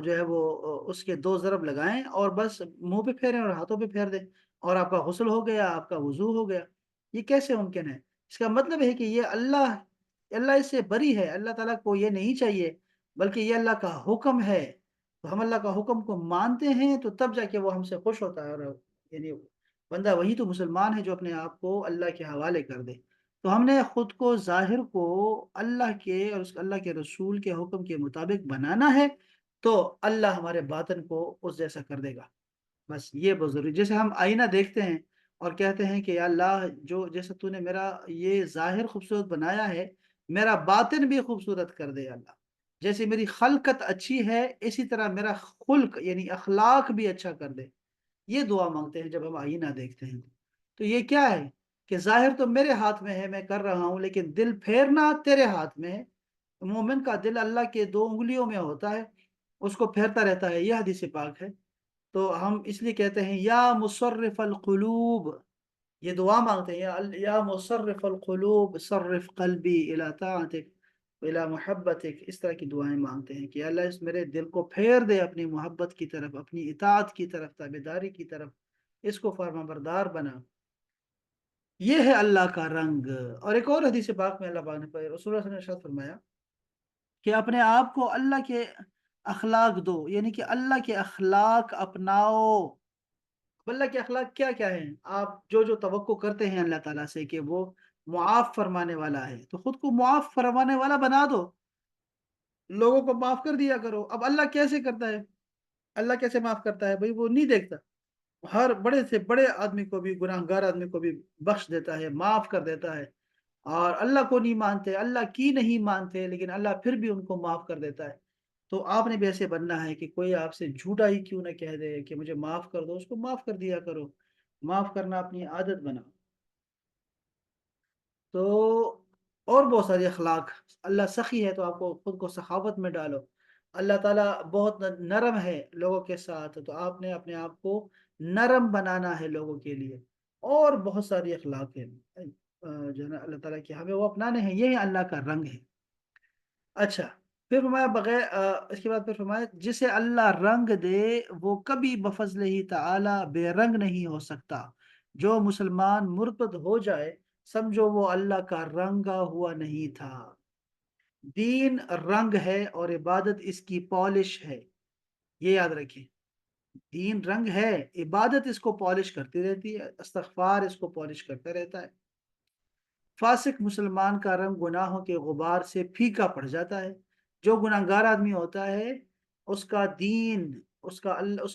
جو ہے وہ اس کے 2 ضرب لگائیں اور بس منہ پہ پھیریں اور ہاتھوں پہ پھیر دیں، اور آپ کا غسل ہو گیا، آپ کا وضو ہو گیا۔ یہ کیسے ممکن ہے؟ اس کا مطلب ہے کہ یہ اللہ اس سے بری ہے، اللہ تعالیٰ کو یہ نہیں چاہیے، بلکہ یہ اللہ کا حکم ہے۔ تو ہم اللہ کا حکم کو مانتے ہیں تو تب جا کے وہ ہم سے خوش ہوتا ہے، اور یعنی بندہ وہی تو مسلمان ہے جو اپنے آپ کو اللہ کے حوالے کر دے۔ تو ہم نے خود کو، ظاہر کو اللہ کے اور اللہ کے رسول کے حکم کے مطابق بنانا ہے، تو اللہ ہمارے باطن کو اس جیسا کر دے گا۔ بس یہ بہت ضروری، جیسے ہم آئینہ دیکھتے ہیں اور کہتے ہیں کہ یا اللہ، جو جیسا تو نے میرا یہ ظاہر خوبصورت بنایا ہے، میرا باطن بھی خوبصورت کر دے یا اللہ۔ جیسے میری خلقت اچھی ہے، اسی طرح میرا خلق یعنی اخلاق بھی اچھا کر دے۔ یہ دعا مانگتے ہیں جب ہم آئینہ دیکھتے ہیں۔ تو یہ کیا ہے کہ ظاہر تو میرے ہاتھ میں ہے، میں کر رہا ہوں، لیکن دل پھیرنا تیرے ہاتھ میں ہے۔ مومن کا دل اللہ کے 2 انگلیوں میں ہوتا ہے، اس کو پھیرتا رہتا ہے، یہ حدیث پاک ہے۔ تو ہم اس لیے کہتے ہیں یا مصرف القلوب، یہ دعا مانگتے ہیں، یا مصرف القلوب صرف قلبی الی طاعتک الی محبتک، اس طرح کی دعائیں مانگتے ہیں کہ اللہ اس میرے دل کو پھیر دے اپنی محبت کی طرف، اپنی اطاعت کی طرف، تابعداری کی طرف، اس کو فرما بردار بنا۔ یہ ہے اللہ کا رنگ۔ اور ایک اور حدیث پاک میں اللہ پاک نے، رسول اللہ صلی اللہ علیہ وسلم نے ارشاد فرمایا کہ اپنے آپ کو اللہ کے اخلاق دو، یعنی کہ اللہ کے اخلاق اپناؤ۔ اللہ کے اخلاق کیا کیا ہیں؟ آپ جو جو توقع کرتے ہیں اللہ تعالیٰ سے کہ وہ معاف فرمانے والا ہے، تو خود کو معاف فرمانے والا بنا دو، لوگوں کو معاف کر دیا کرو۔ اب اللہ کیسے کرتا ہے؟ اللہ کیسے معاف کرتا ہے؟ بھائی وہ نہیں دیکھتا، ہر بڑے سے بڑے آدمی کو بھی، گناہ گار آدمی کو بھی بخش دیتا ہے، معاف کر دیتا ہے۔ اور اللہ کو نہیں مانتے، اللہ کی نہیں مانتے، لیکن اللہ پھر بھی ان کو معاف کر دیتا ہے۔ تو آپ نے بھی ایسے بننا ہے کہ کوئی آپ سے جھوٹا ہی کیوں نہ کہہ دے کہ مجھے معاف کر دو، اس کو معاف کر دیا کرو۔ معاف کرنا اپنی عادت بنا۔ تو اور بہت ساری اخلاق، اللہ سخی ہے تو آپ کو خود کو سخاوت میں ڈالو۔ اللہ تعالیٰ بہت نرم ہے لوگوں کے ساتھ، تو آپ نے اپنے آپ کو نرم بنانا ہے لوگوں کے لیے۔ اور بہت ساری اخلاق ہیں جو ہے نا اللہ تعالیٰ کے، ہمیں وہ اپنانے ہیں، یہ اللہ کا رنگ ہے۔ اچھا، پھر فرمایا بغیر اس کے بعد پھر فرمایا جسے اللہ رنگ دے وہ کبھی بفضل ہی تعالی بے رنگ نہیں ہو سکتا۔ جو مسلمان مرتد ہو جائے، سمجھو وہ اللہ کا رنگا ہوا نہیں تھا۔ دین رنگ ہے اور عبادت اس کی پالش ہے، یہ یاد رکھیں۔ دین رنگ ہے، عبادت اس کو پالش کرتی رہتی ہے، استغفار اس کو پالش کرتا رہتا ہے۔ فاسق مسلمان کا رنگ گناہوں کے غبار سے پھیکا پڑ جاتا ہے۔ جو گناہ گار آدمی ہوتا ہے، اس کا دین، اس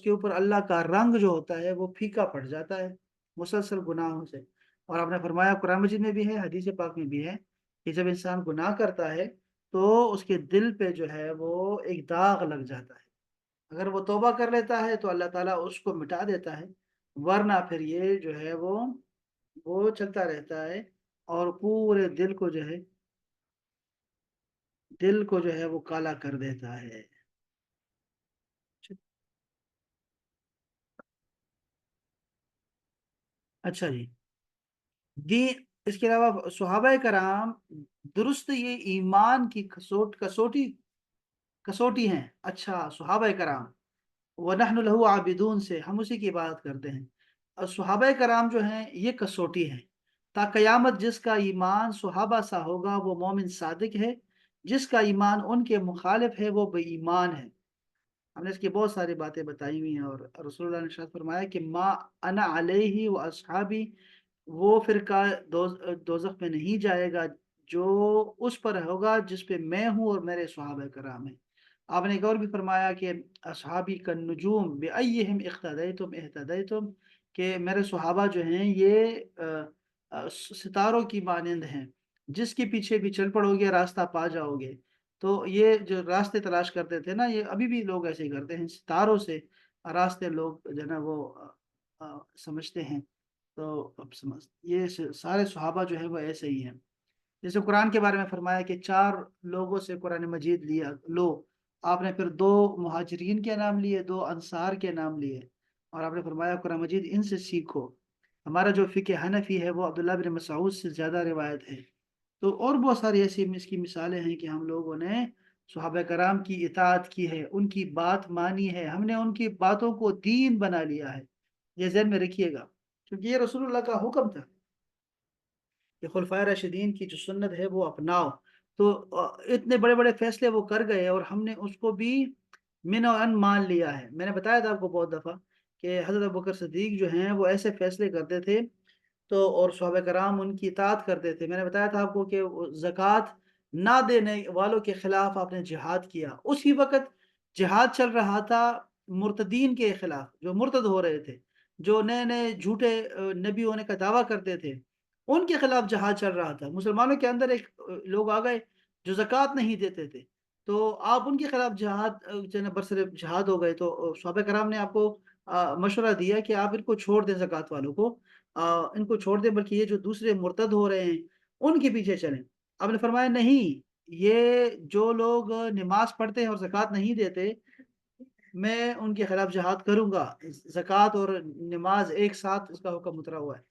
کے اوپر اللہ کا رنگ جو ہوتا ہے وہ پھیکا پڑ جاتا ہے مسلسل گناہوں سے۔ اور آپ نے فرمایا، قرآن مجید میں بھی ہے، حدیث پاک میں بھی ہے، کہ جب انسان گناہ کرتا ہے تو اس کے دل پہ جو ہے وہ ایک داغ لگ جاتا ہے۔ اگر وہ توبہ کر لیتا ہے تو اللہ تعالیٰ اس کو مٹا دیتا ہے، ورنہ پھر یہ جو ہے وہ چلتا رہتا ہے، اور پورے دل کو جو ہے وہ کالا کر دیتا ہے۔ اچھا جی، دین، اس کے علاوہ صحابہ کرام درست یہ ایمان کی کسوٹی ہیں۔ اچھا، صحابہ کرام وَنَحْنُ لَهُ عَابِدُونَ سے ہم اسی کی عبادت کرتے ہیں، اور صحابہ کرام جو ہیں یہ کسوٹی ہیں۔ تا قیامت جس کا ایمان صحابہ سا ہوگا وہ مومن صادق ہے، جس کا ایمان ان کے مخالف ہے وہ بے ایمان ہے۔ ہم نے اس کی بہت ساری باتیں بتائی ہوئی ہیں، اور رسول اللہ نے ارشاد فرمایا کہ ما انا علیہ و اصحابی، وہ فرقہ دوزخ میں نہیں جائے گا جو اس پر ہوگا جس پہ میں ہوں اور میرے صحابہ کرام ہیں۔ آپ نے ایک اور بھی فرمایا کہ اصحابی کا نجوم بِأَيِّهِمْ اقتدیتم اہتدیتم، کہ میرے صحابہ جو ہیں یہ ستاروں کی مانند ہیں، جس کے پیچھے بھی چل پڑو گے راستہ پا جاؤ گے۔ تو یہ جو راستے تلاش کرتے تھے نا، یہ ابھی بھی لوگ ایسے ہی کرتے ہیں، ستاروں سے راستے لوگ جو ہے نا وہ سمجھتے ہیں۔ تو اب یہ سارے صحابہ جو ہیں وہ ایسے ہی ہیں۔ جیسے قرآن کے بارے میں فرمایا کہ 4 لوگوں سے قرآن مجید لو، آپ نے پھر 2 مہاجرین کے نام لیے، 2 انصار کے نام لیے، اور آپ نے فرمایا قرآن مجید ان سے سیکھو۔ ہمارا جو فقہ حنفی ہے وہ عبداللہ بن مسعود سے زیادہ روایت ہے۔ تو اور بہت ساری ایسی اس کی مثالیں ہیں کہ ہم لوگوں نے صحابہ کرام کی اطاعت کی ہے، ان کی بات مانی ہے، ہم نے ان کی باتوں کو دین بنا لیا ہے۔ یہ ذہن میں رکھیے گا، کیونکہ یہ رسول اللہ کا حکم تھا کہ خلفائے راشدین کی جو سنت ہے وہ اپناؤ۔ تو اتنے بڑے بڑے فیصلے وہ کر گئے اور ہم نے اس کو بھی من و ان مان لیا ہے۔ میں نے بتایا تھا آپ کو بہت دفعہ کہ حضرت ابوبکر صدیق جو ہیں وہ ایسے فیصلے کرتے تھے، تو اور صحابہ کرام ان کی اطاعت کرتے تھے۔ میں نے بتایا تھا آپ کو کہ زکوٰۃ نہ دینے والوں کے خلاف آپ نے جہاد کیا، اسی وقت جہاد چل رہا تھا مرتدین کے خلاف، جو مرتد ہو رہے تھے، جو نئے نئے جھوٹے نبی ہونے کا دعویٰ کرتے تھے، ان کے خلاف جہاد چل رہا تھا۔ مسلمانوں کے اندر ایک لوگ آ گئے جو زکوٰۃ نہیں دیتے تھے، تو آپ ان کے خلاف جہاد برسر جہاد ہو گئے، تو صحابہ کرام نے آپ کو مشورہ دیا کہ آپ ان کو چھوڑ دیں، زکوٰۃ والوں کو ان کو چھوڑ دیں، بلکہ یہ جو دوسرے مرتد ہو رہے ہیں ان کے پیچھے چلیں۔ آپ نے فرمایا نہیں، یہ جو لوگ نماز پڑھتے ہیں اور زکوٰۃ نہیں دیتے، میں ان کے خلاف جہاد کروں گا۔ زکوٰۃ اور نماز ایک ساتھ، اس کا حکم اترا ہوا ہے۔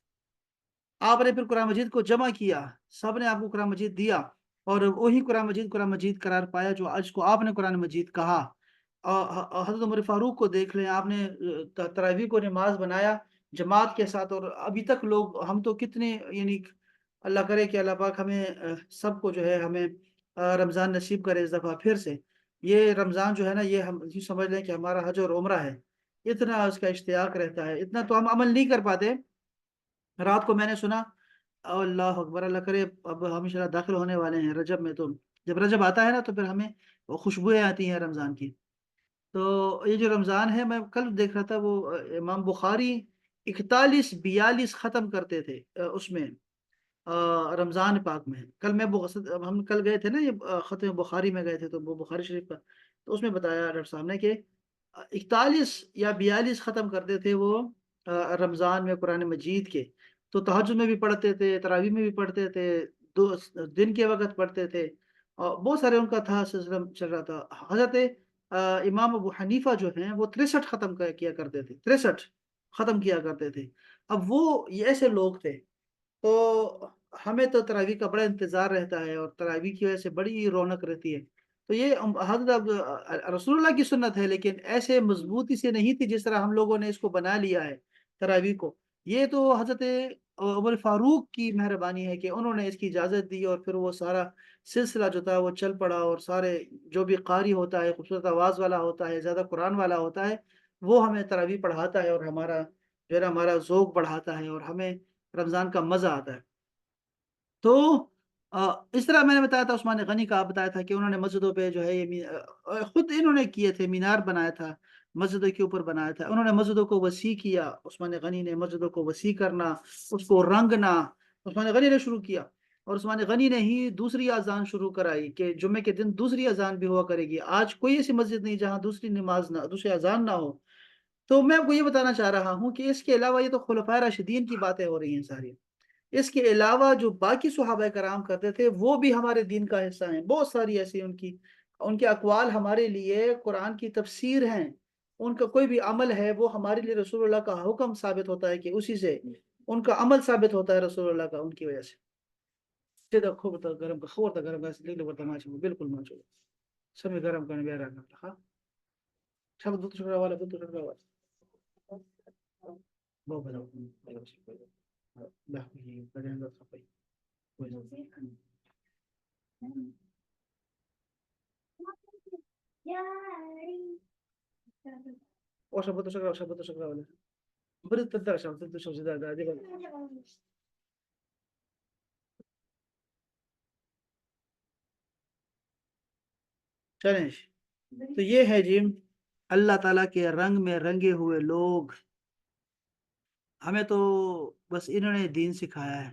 آپ نے پھر قرآن مجید کو جمع کیا، سب نے آپ کو قرآن مجید دیا، اور وہی قرآن مجید قرار پایا جو آج کو آپ نے قرآن مجید کہا۔ حضرت عمر فاروق کو دیکھ لیں، آپ نے تراویح کو نماز بنایا جماعت کے ساتھ، اور ابھی تک لوگ، ہم تو کتنے، یعنی اللہ کرے کہ اللہ پاک ہمیں سب کو جو ہے ہمیں رمضان نصیب کرے اس دفعہ پھر سے۔ یہ رمضان جو ہے نا، یہ ہم یہ سمجھ لیں کہ ہمارا حج اور عمرہ ہے، اتنا اس کا اشتیاق رہتا ہے، اتنا تو ہم عمل نہیں کر پاتے۔ رات کو میں نے سنا، اللہ اکبر، اللہ کرے اب ہم انشاءاللہ داخل ہونے والے ہیں رجب میں، تو جب رجب آتا ہے نا تو پھر ہمیں وہ خوشبوئیں آتی ہیں رمضان کی۔ تو یہ جو رمضان ہے، میں کل دیکھ رہا تھا، وہ امام بخاری 41-42 ختم کرتے تھے اس میں، رمضان پاک میں۔ کل ہم کل گئے تھے نا، یہ ختم بخاری میں گئے تھے، تو وہ بخاری شریف کا، تو اس میں بتایا ڈاکٹر صاحب نے کہ 41 یا 42 ختم کرتے تھے وہ رمضان میں قرآن مجید کے۔ تو تہجد میں بھی پڑھتے تھے، تراویح میں بھی پڑھتے تھے، دو دن کے وقت پڑھتے تھے، اور بہت سارے ان کا تھا سلسلہ چل رہا تھا۔ حضرت امام ابو حنیفہ جو ہیں وہ 63 ختم کیا کرتے تھے، 63 ختم کیا کرتے تھے۔ اب وہ یہ ایسے لوگ تھے، تو ہمیں تو تراویح کا بڑا انتظار رہتا ہے، اور تراویح کی وجہ سے بڑی رونق رہتی ہے۔ تو یہ حضرت رسول اللہ کی سنت ہے، لیکن ایسے مضبوطی سے نہیں تھی جس طرح ہم لوگوں نے اس کو بنا لیا ہے تراویح کو۔ یہ تو حضرت عمر فاروق کی مہربانی ہے کہ انہوں نے اس کی اجازت دی، اور پھر وہ سارا سلسلہ جو تھا وہ چل پڑا، اور سارے جو بھی قاری ہوتا ہے، خوبصورت آواز والا ہوتا ہے، زیادہ قرآن والا ہوتا ہے، وہ ہمیں تراویح پڑھاتا ہے، اور ہمارا جو ہے نا ہمارا ذوق بڑھاتا ہے، اور ہمیں رمضان کا مزہ آتا ہے۔ تو اس طرح میں نے بتایا تھا، عثمان غنی کا بتایا تھا کہ انہوں نے مسجدوں پہ جو ہے یہ خود انہوں نے کیے تھے، مینار بنایا تھا، مسجدوں کے اوپر بنایا تھا، انہوں نے مسجدوں کو وسیع کیا، عثمان غنی نے مسجدوں کو وسیع کرنا، اس کو رنگنا عثمان غنی نے شروع کیا۔ اور عثمان غنی نے ہی دوسری اذان شروع کرائی کہ جمعے کے دن دوسری اذان بھی ہوا کرے گی۔ آج کوئی ایسی مسجد نہیں جہاں دوسری نماز نہ، دوسری اذان نہ ہو۔ تو میں آپ کو یہ بتانا چاہ رہا ہوں کہ اس کے علاوہ، یہ تو خلفائے راشدین کی باتیں ہو رہی ہیں ساری، اس کے علاوہ جو باقی صحابہ کرام کرتے تھے وہ بھی ہمارے دین کا حصہ ہیں۔ بہت ساری ایسی ان کے اقوال ہمارے لیے قرآن کی تفسیر ہیں، ان کا کوئی بھی عمل ہے وہ ہمارے لیے رسول اللہ کا حکم ثابت ہوتا ہے، کہ اسی سے ان کا عمل ثابت ہوتا ہے رسول اللہ کا، ان کی وجہ سے۔ خوب گرم کا خور تھا، گرم کا بالکل مانچو سمی گرم کرنے بھی رہا ہاں سب دو ٹکڑا والا دو ٹکڑا والا بہت اور سب تو شکرا والا بڑے تدر شب تو سب سے زیادہ چلیں جی۔ تو یہ ہے جی اللہ تعالیٰ کے رنگ میں رنگے ہوئے لوگ، ہمیں تو بس انہوں نے دین سکھایا ہے۔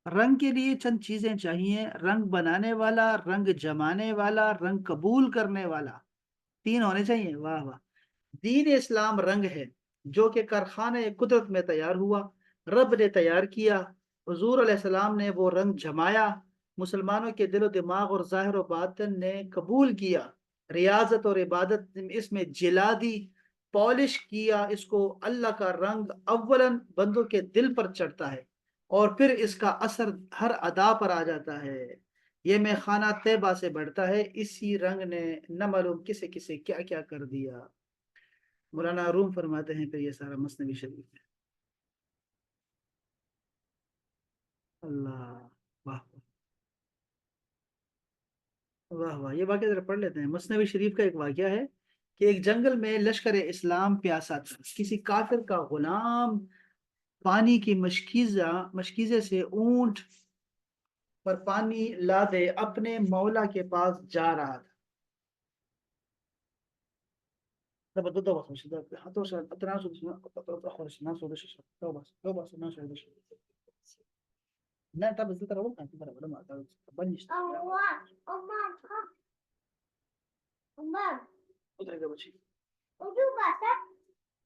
رنگ کے لیے چند چیزیں چاہیے: رنگ بنانے والا، رنگ جمانے والا، رنگ قبول کرنے والا، 3 ہونے چاہیے۔ واہ واہ! دین اسلام رنگ ہے جو کہ کارخانے قدرت میں تیار ہوا، رب نے تیار کیا، حضور علیہ السلام نے وہ رنگ جمایا، مسلمانوں کے دل و دماغ اور ظاہر و باطن نے قبول کیا، ریاضت اور عبادت اس میں جلا دی، پالش کیا اس کو۔ اللہ کا رنگ اولاً بندوں کے دل پر چڑھتا ہے، اور پھر اس کا اثر ہر ادا پر آ جاتا ہے۔ یہ میں خانہ طیبہ سے بڑھتا ہے، اسی رنگ نے نہ معلوم کسے کسے کیا کیا کر دیا۔ مولانا روم فرماتے ہیں پھر یہ سارا مثنوی شریف ہے۔ اللہ، واہ واہ واہ، یہ واقعہ ذرا پڑھ لیتے ہیں۔ مثنوی شریف کا ایک واقعہ ہے کہ ایک جنگل میں لشکر اسلام پیاسا تھا، کسی کافر کا غلام پانی کی مشکیزے سے اونٹ پر پانی لا دے اپنے مولا کے پاس جا رہا تھا۔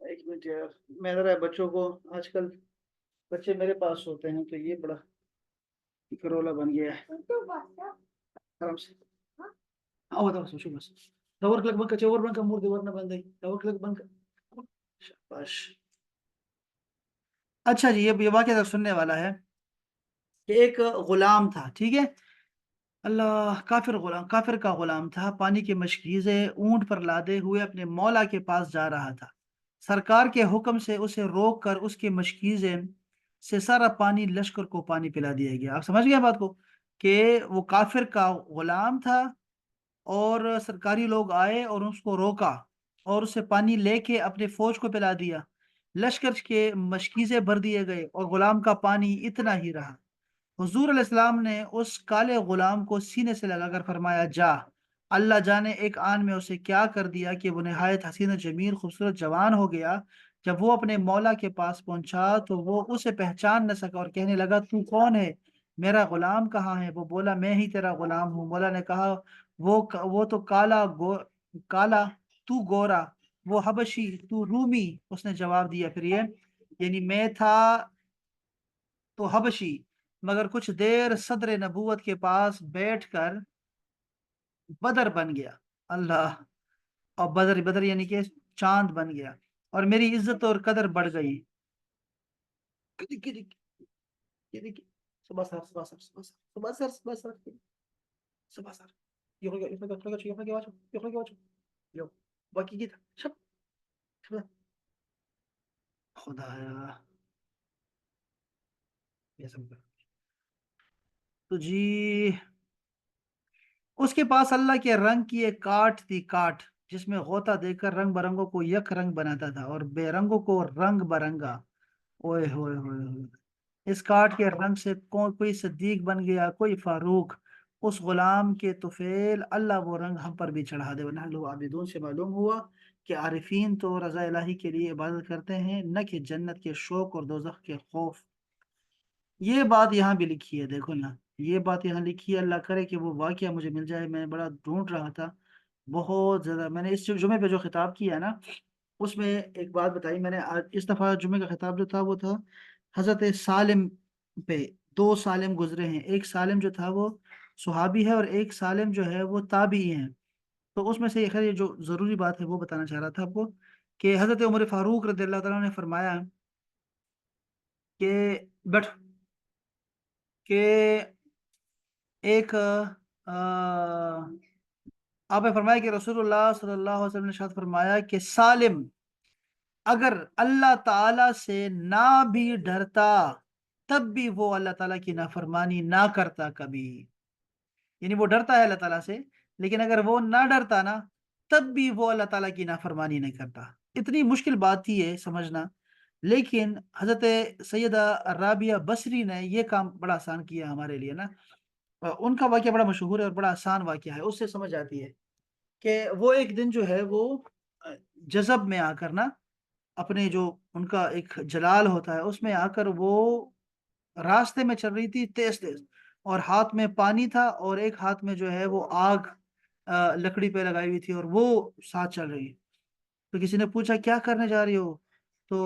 ایک منٹ یار، میں ذرا بچوں کو، آج کل بچے میرے پاس ہوتے ہیں تو یہ بڑا کرولا بن گیا ہے۔ آرام سے آو دا بس بس دور کلک بنک چور بنک مور دی ورنہ بندے دور کلک بنک شاباش۔ اچھا جی، یہ واقعہ سننے والا ہے کہ ایک غلام تھا، ٹھیک ہے، اللہ، کافر کا غلام تھا، پانی کی مشکیزیں اونٹ پر لادے ہوئے اپنے مولا کے پاس جا رہا تھا۔ سرکار کے حکم سے اسے روک کر اس کی مشکیزیں سے سارا پانی لشکر کو پانی پلا دیا گیا۔ آپ سمجھ گئے بات کو کہ وہ کافر کا غلام تھا اور سرکاری لوگ آئے اور اس کو روکا اور اسے پانی لے کے اپنے فوج کو پلا دیا۔ لشکر کے مشکیزیں بھر دیے گئے اور غلام کا پانی اتنا ہی رہا۔ حضور علیہ السلام نے اس کالے غلام کو سینے سے لگا کر فرمایا، جا، اللہ جانے ایک آن میں اسے کیا کر دیا کہ وہ نہایت حسین و جمیل خوبصورت جوان ہو گیا۔ جب وہ اپنے مولا کے پاس پہنچا تو وہ اسے پہچان نہ سکا اور کہنے لگا، تو کون ہے؟ میرا غلام کہاں ہے؟ وہ بولا، میں ہی تیرا غلام ہوں۔ مولا نے کہا، وہ تو کالا تو گورا، وہ حبشی تو رومی۔ اس نے جواب دیا پھر یہ، یعنی میں تھا تو حبشی، مگر کچھ دیر صدر نبوت کے پاس بیٹھ کر بدر بن گیا۔ اللہ، اور بدر یعنی کہ چاند بن گیا اور میری عزت اور قدر بڑھ گئی۔ صبح سر صبح سر صبح سر صبح سر صبح سر صبح سر باقی کی خدا تو جی، اس کے پاس اللہ کے رنگ کی ایک کاٹ تھی، کاٹ جس میں غوطہ دے کر رنگ برنگوں کو یک رنگ بناتا تھا اور بے رنگوں کو رنگ برنگا۔ اوئے ہوئے ہوئے ہوئے، اس کاٹ کے رنگ سے کوئی صدیق بن گیا، کوئی فاروق۔ اس غلام کے طفیل اللہ وہ رنگ ہم پر بھی چڑھا دے۔ ونحن عابدون سے معلوم ہوا کہ عارفین تو رضا الہی کے لیے عبادت کرتے ہیں، نہ کہ جنت کے شوق اور دوزخ کے خوف۔ یہ بات یہاں بھی لکھی ہے، دیکھو نا، یہ بات یہاں لکھی ہے۔ اللہ کرے کہ وہ واقعہ مجھے مل جائے، میں بڑا ڈھونڈ رہا تھا بہت زیادہ۔ میں نے اس جمعے پہ جو خطاب کیا ہے نا، اس میں ایک بات بتائی میں نے۔ اس دفعہ جمعے کا خطاب جو تھا وہ تھا حضرت سالم پہ۔ دو سالم گزرے ہیں، ایک سالم جو تھا وہ صحابی ہے اور ایک سالم جو ہے وہ تابعی ہیں۔ تو اس میں سے خیر یہ جو ضروری بات ہے وہ بتانا چاہ رہا تھا آپ کو کہ حضرت عمر فاروق رضی اللہ تعالیٰ نے فرمایا کہ بیٹھ کہ ایک آپ نے فرمایا کہ رسول اللہ صلی اللہ علیہ وسلم نے ارشاد فرمایا کہ سالم اگر اللہ تعالی سے نہ بھی ڈرتا تب بھی وہ اللہ تعالیٰ کی نافرمانی نہ کرتا کبھی۔ یعنی وہ ڈرتا ہے اللہ تعالیٰ سے، لیکن اگر وہ نہ ڈرتا نا تب بھی وہ اللہ تعالیٰ کی نافرمانی نہیں کرتا۔ اتنی مشکل بات ہی ہے سمجھنا، لیکن حضرت سیدہ رابعہ بصری نے یہ کام بڑا آسان کیا ہمارے لیے نا۔ ان کا واقعہ بڑا مشہور ہے اور بڑا آسان واقعہ ہے، اس سے سمجھ آتی ہے کہ وہ ایک دن جو ہے وہ جذب میں آ کر نا، اپنے جو ان کا ایک جلال ہوتا ہے اس میں آ کر وہ راستے میں چل رہی تھی تیز تیز، اور ہاتھ میں پانی تھا اور ایک ہاتھ میں جو ہے وہ آگ لکڑی پہ لگائی ہوئی تھی اور وہ ساتھ چل رہی ہے۔ تو کسی نے پوچھا کیا کرنے جا رہی ہو؟ تو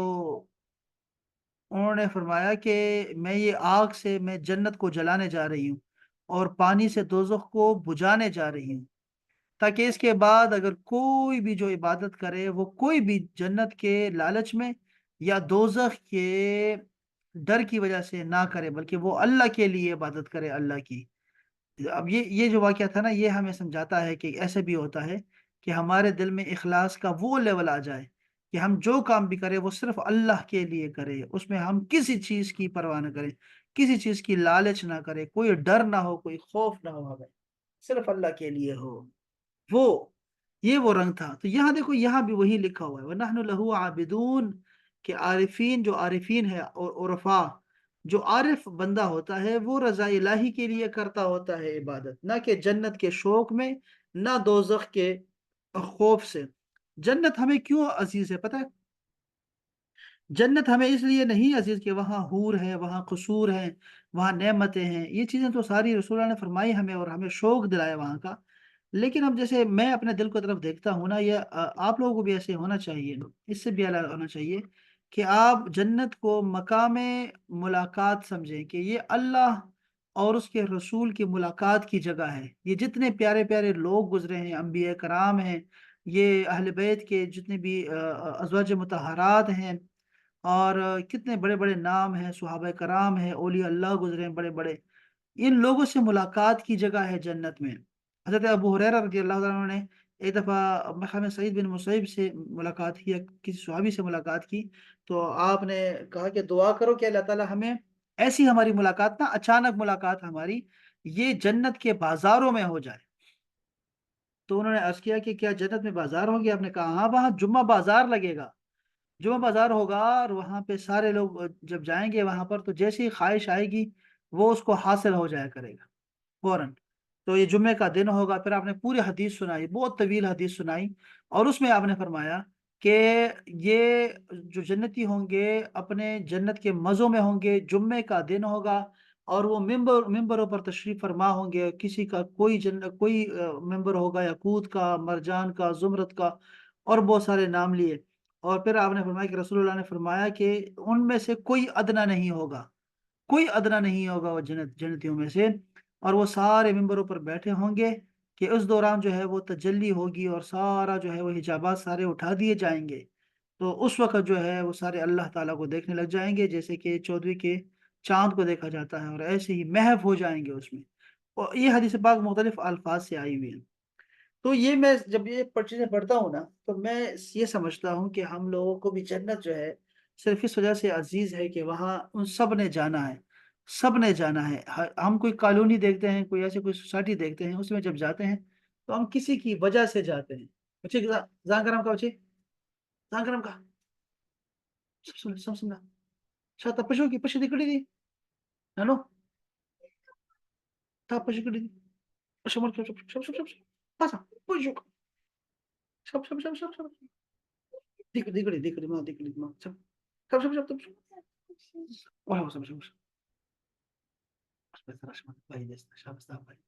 انہوں نے فرمایا کہ میں یہ آگ سے میں جنت کو جلانے جا رہی ہوں اور پانی سے دوزخ کو بجھانے جا رہی ہوں، تاکہ اس کے بعد اگر کوئی بھی جو عبادت کرے وہ کوئی بھی جنت کے لالچ میں یا دوزخ کے ڈر کی وجہ سے نہ کرے، بلکہ وہ اللہ کے لیے عبادت کرے، اللہ کی۔ اب یہ جو واقعہ تھا نا، یہ ہمیں سمجھاتا ہے کہ ایسے بھی ہوتا ہے کہ ہمارے دل میں اخلاص کا وہ لیول آ جائے کہ ہم جو کام بھی کریں وہ صرف اللہ کے لیے کرے، اس میں ہم کسی چیز کی پرواہ نہ کریں، کسی چیز کی لالچ نہ کرے، کوئی ڈر نہ ہو، کوئی خوف نہ ہو ہمیں، صرف اللہ کے لیے ہو وہ یہ وہ رنگ تھا۔ تو یہاں دیکھو، یہاں بھی وہی لکھا ہوا ہے وَنَحْنُ لَهُ عَابِدُونَ، کہ عارفین، جو عارفین ہے اور عرفا، جو عارف بندہ ہوتا ہے وہ رضا الہی کے لیے کرتا ہوتا ہے عبادت، نہ کہ جنت کے شوق میں، نہ دوزخ کے خوف سے۔ جنت ہمیں کیوں عزیز ہے پتہ ہے؟ جنت ہمیں اس لیے نہیں عزیز کہ وہاں حور ہے، وہاں قصور ہیں، وہاں نعمتیں ہیں، یہ چیزیں تو ساری رسول اللہ نے فرمائی ہمیں اور ہمیں شوق دلایا وہاں کا۔ لیکن اب جیسے میں اپنے دل کو طرف دیکھتا ہوں نا، یہ آپ لوگوں کو بھی ایسے ہونا چاہیے، اس سے بھی الگ ہونا چاہیے کہ آپ جنت کو مقام ملاقات سمجھیں، کہ یہ اللہ اور اس کے رسول کی ملاقات کی جگہ ہے۔ یہ جتنے پیارے پیارے لوگ گزرے ہیں، انبیاء کرام ہیں، یہ اہل بیت کے جتنے بھی ازواج مطہرات ہیں، اور کتنے بڑے بڑے نام ہیں، صحابہ کرام ہیں، اولیاء اللہ گزرے ہیں بڑے بڑے، ان لوگوں سے ملاقات کی جگہ ہے جنت میں۔ حضرت ابو ہریرہ رضی اللہ عنہ نے ایک دفعہ مقام سعید بن مسیب سے ملاقات کی، یا کسی صحابی سے ملاقات کی، تو آپ نے کہا کہ دعا کرو کہ اللہ تعالی ہمیں ایسی ہماری ملاقات نا، اچانک ملاقات ہماری یہ جنت کے بازاروں میں ہو جائے۔ تو انہوں نے عرض کیا کہ کیا جنت میں بازار ہوں گے؟ آپ نے کہا ہاں، وہاں جمعہ بازار لگے گا، جمعہ بازار ہوگا، اور وہاں پہ سارے لوگ جب جائیں گے وہاں پر، تو جیسی ہی خواہش آئے گی وہ اس کو حاصل ہو جایا کرے گا فوراً۔ تو یہ جمعے کا دن ہوگا، پھر آپ نے پوری حدیث سنائی، بہت طویل حدیث سنائی، اور اس میں آپ نے فرمایا کہ یہ جو جنتی ہوں گے اپنے جنت کے مزوں میں ہوں گے، جمعے کا دن ہوگا، اور وہ ممبروں پر تشریف فرما ہوں گے، کسی کا کوئی ممبر ہوگا یاقوت کا، مرجان کا، زمرد کا، اور بہت سارے نام لیے۔ اور پھر آپ نے فرمایا کہ رسول اللہ نے فرمایا کہ ان میں سے کوئی ادنا نہیں ہوگا، کوئی ادنا نہیں ہوگا وہ جنتیوں میں سے، اور وہ سارے ممبروں پر بیٹھے ہوں گے کہ اس دوران جو ہے وہ تجلی ہوگی، اور سارا جو ہے وہ حجابات سارے اٹھا دیے جائیں گے۔ تو اس وقت جو ہے وہ سارے اللہ تعالیٰ کو دیکھنے لگ جائیں گے، جیسے کہ 14ویں کے چاند کو دیکھا جاتا ہے، اور ایسے ہی محو ہو جائیں گے اس میں۔ اور یہ حدیث پاک مختلف الفاظ سے آئی ہوئی ہیں۔ تو یہ میں جب یہ چیزیں پڑھتا ہوں نا، تو میں یہ سمجھتا ہوں کہ ہم لوگوں کو بھی جنت جو ہے صرف اس وجہ سے عزیز ہے کہ وہاں ان سب نے جانا ہے، سب نے جانا ہے۔ ہم کوئی کالونی دیکھتے ہیں، کوئی ایسی کوئی سوسائٹی دیکھتے ہیں، اس میں جب جاتے ہیں تو ہم کسی کی وجہ سے جاتے ہیں۔ بچے زان کرم کا بچے، زان کرم کا سب سننا شاید پشو کی پشو دکڑی دی نانو تا پشو کڑی دی شمر شب شب شب شب شب پاسا پشو شب شب شب شب شب دکڑی ماں دکڑی ماں شب شب شب شب شب واه شب شب شب بس رشمت بھائی دیستا شابستا بھائی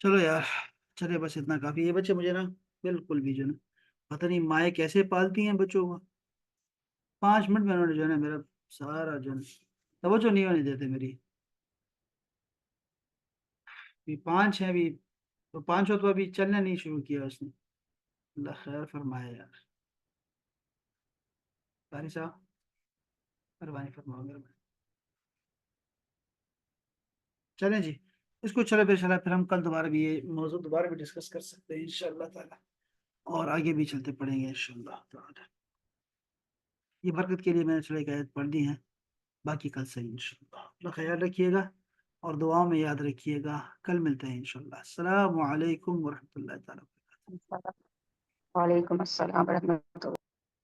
چلو یار، چلے بس اتنا کافی۔ یہ بچے مجھے نا بالکل بھی جو نا پتہ نہیں مائیں کیسے پالتی ہیں بچوں کو، 5 منٹ میں انہوں نے جو ہے نا میرا سارا جو ہے توجہ نہیں ہونے دیتے میری۔ ابھی 5 ہے، ابھی تو 5 ہو تو ابھی چلنا نہیں شروع کیا اس نے۔ اللہ خیر فرمائے یار، قاری صاحب مہربانی فرماؤ میرے بھائی۔ چلیں جی، اس کو چلے پھر ہم کل دوبارہ بھی یہ موضوع دوبارہ بھی ڈسکس کر سکتے ہیں انشاءاللہ تعالی، اور آگے بھی چلتے پڑیں گے انشاءاللہ تعالی۔ یہ برکت کے لیے میں نے چلے ایک آیت پڑھ دی ہے، باقی کل سے انشاءاللہ۔ اپنا خیال رکھیے گا اور دعاؤں میں یاد رکھیے گا۔ کل ملتے ہیں انشاءاللہ۔ السلام علیکم ورحمۃ اللہ تعالی وبرکاتہ۔ وعلیکم السلام ورحمۃ اللہ۔